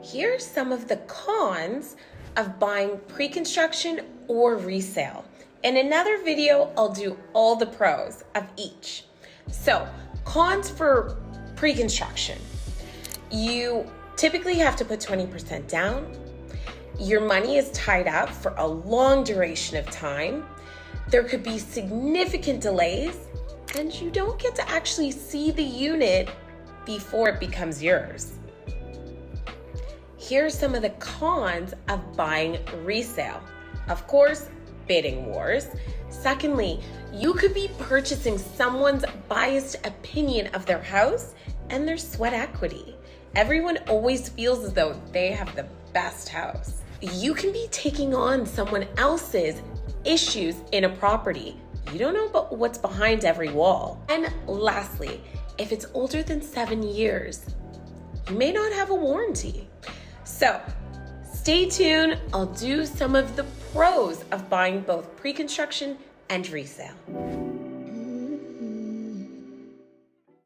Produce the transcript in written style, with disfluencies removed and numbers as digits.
Here are some of the cons of buying pre-construction or resale. In another video, I'll do all the pros of each. So, cons for pre-construction. You typically have to put 20% down. Your money is tied up for a long duration of time. There could be significant delays, and you don't get to actually see the unit before it becomes yours. Here are some of the cons of buying resale. Of course, bidding wars. Secondly, you could be purchasing someone's biased opinion of their house and their sweat equity. Everyone always feels as though they have the best house. You can be taking on someone else's issues in a property. You don't know about what's behind every wall. And lastly, if it's older than 7 years, you may not have a warranty. So stay tuned. I'll do some of the pros of buying both pre-construction and resale.